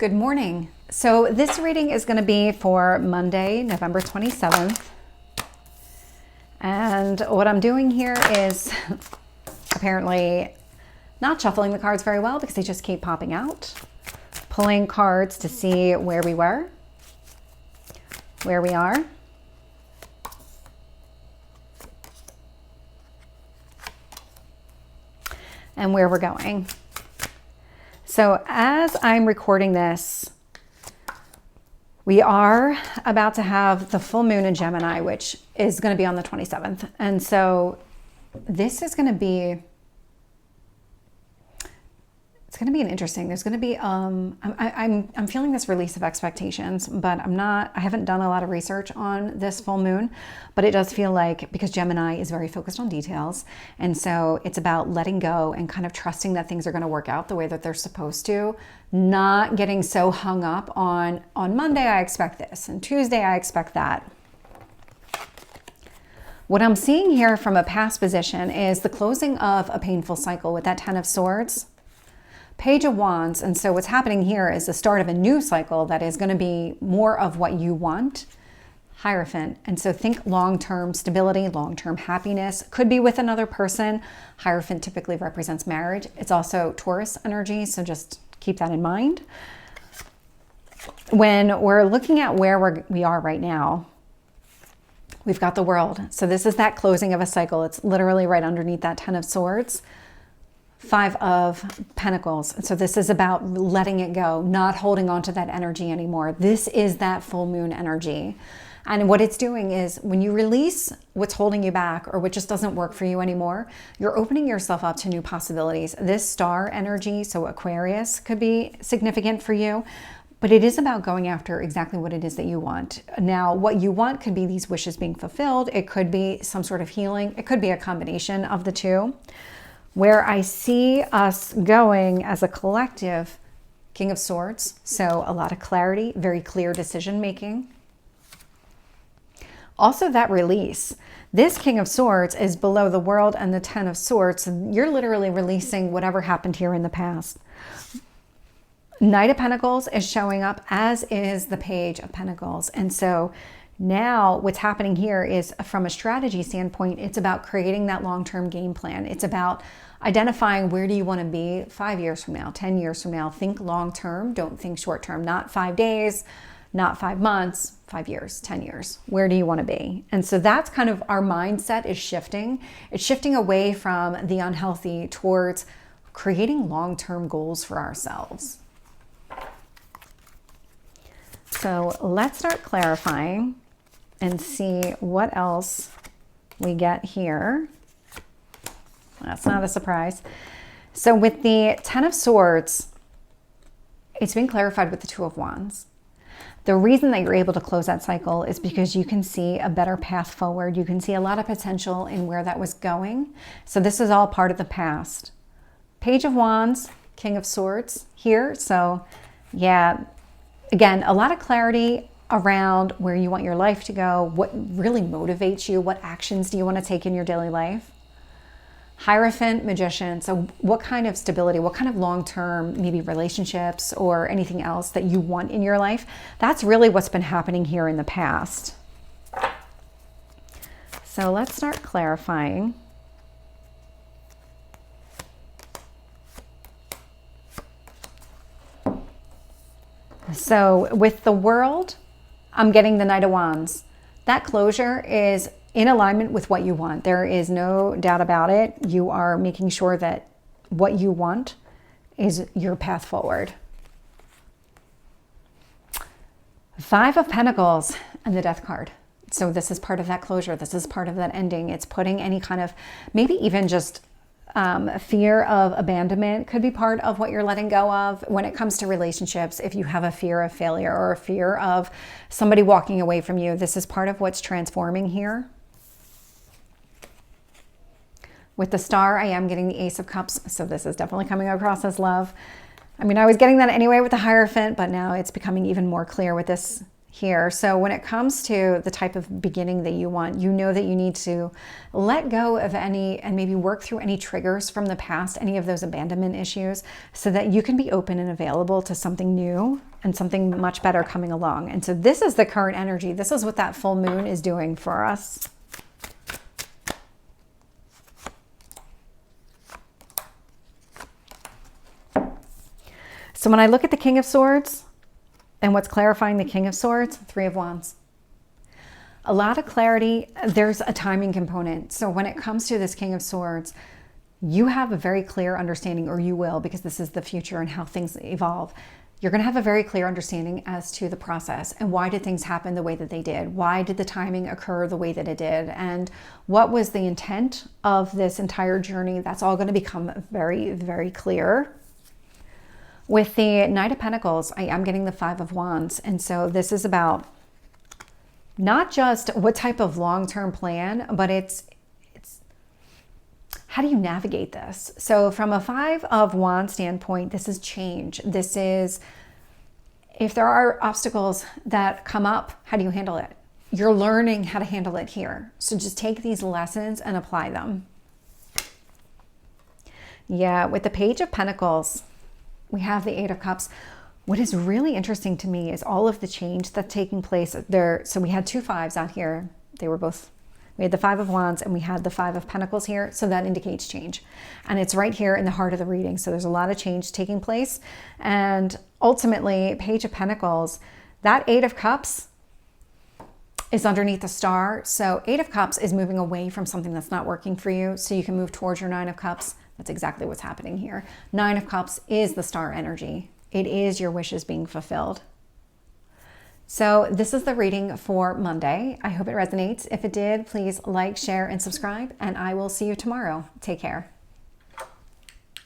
Good morning. So this reading is going to be for Monday, November 27th. And what I'm doing here is apparently not shuffling the cards very well because they just keep popping out. Pulling cards to see where we were, where we are. And where we're going. So as I'm recording this, we are about to have the full moon in Gemini, which is going to be on the 27th. And so this is going to be, it's going to be an interesting, there's going to be, I'm feeling this release of expectations, but I haven't done a lot of research on this full moon, but it does feel like, because Gemini is very focused on details. And so it's about letting go and kind of trusting that things are going to work out the way that they're supposed to, not getting so hung up on Monday, I expect this, and Tuesday, I expect that. What I'm seeing here from a past position is the closing of a painful cycle with that Ten of Swords. Page of Wands, and so what's happening here is the start of a new cycle that is going to be more of what you want. Hierophant, and so think long-term stability, long-term happiness, could be with another person. Hierophant typically represents marriage. It's also Taurus energy, so just keep that in mind. When we're looking at where we are right now, we've got the World. So this is that closing of a cycle. It's literally right underneath that Ten of Swords. Five of Pentacles. So this is about letting it go, not holding on to that energy anymore. This is that full moon energy. And what it's doing is when you release what's holding you back or what just doesn't work for you anymore, you're opening yourself up to new possibilities. This star energy, so Aquarius, could be significant for you, but it is about going after exactly what it is that you want. Now, what you want could be these wishes being fulfilled. It could be some sort of healing. It could be a combination of the two. Where I see us going as a collective, King of Swords, so a lot of clarity, very clear decision making. Also that release. This King of Swords is below the World and the Ten of Swords. So you're literally releasing whatever happened here in the past. Knight of Pentacles is showing up, as is the Page of Pentacles. And so now what's happening here is, from a strategy standpoint, it's about creating that long-term game plan. It's about identifying where do you want to be 5 years from now, 10 years from now. Think long-term, don't think short-term, not 5 days, not 5 months, 5 years, 10 years. Where do you want to be? And so that's kind of our mindset is shifting. It's shifting away from the unhealthy towards creating long-term goals for ourselves. So let's start clarifying and see what else we get here. That's not a surprise. So with the Ten of Swords, it's been clarified with the Two of Wands. The reason that you're able to close that cycle is because you can see a better path forward. You can see a lot of potential in where that was going. So this is all part of the past. Page of Wands, King of Swords here. So yeah, again, a lot of clarity around where you want your life to go, what really motivates you, what actions do you want to take in your daily life. Hierophant, Magician, so what kind of stability, what kind of long-term maybe relationships or anything else that you want in your life, that's really what's been happening here in the past. So let's start clarifying. So with the World, I'm getting the Knight of Wands. That closure is in alignment with what you want. There is no doubt about it. You are making sure that what you want is your path forward. Five of Pentacles and the Death card. So this is part of that closure. This is part of that ending. It's putting any kind of, maybe even just fear of abandonment could be part of what you're letting go of when it comes to relationships. If you have a fear of failure or a fear of somebody walking away from you, this is part of what's transforming here. With the Star, I am getting the Ace of Cups, so this is definitely coming across as love. I mean, I was getting that anyway with the Hierophant, but now it's becoming even more clear with this here. So when it comes to the type of beginning that you want, you know that you need to let go of any and maybe work through any triggers from the past, any of those abandonment issues, so that you can be open and available to something new and something much better coming along. And so this is the current energy. This is what that full moon is doing for us. So when I look at the King of Swords, and what's clarifying the King of Swords? Three of Wands. A lot of clarity. There's a timing component. So when it comes to this King of Swords, you have a very clear understanding, or you will, because this is the future and how things evolve. You're going to have a very clear understanding as to the process and why did things happen the way that they did? Why did the timing occur the way that it did? And what was the intent of this entire journey? That's all going to become very, very clear. With the Knight of Pentacles, I am getting the Five of Wands. And so this is about not just what type of long-term plan, but it's how do you navigate this? So from a Five of Wands standpoint, this is change. This is, if there are obstacles that come up, how do you handle it? You're learning how to handle it here. So just take these lessons and apply them. Yeah, with the Page of Pentacles, we have the Eight of Cups. What is really interesting to me is all of the change that's taking place there. So we had two fives out here. They were both, we had the Five of Wands and we had the Five of Pentacles here. So that indicates change. And it's right here in the heart of the reading. So there's a lot of change taking place. And ultimately, Page of Pentacles, that Eight of Cups is underneath the star. So Eight of Cups is moving away from something that's not working for you, so you can move towards your Nine of Cups. That's exactly what's happening here. Nine of Cups is the star energy. It is your wishes being fulfilled. So this is the reading for Monday. I hope it resonates. If it did, please like, share, and subscribe, and I will see you tomorrow. Take care.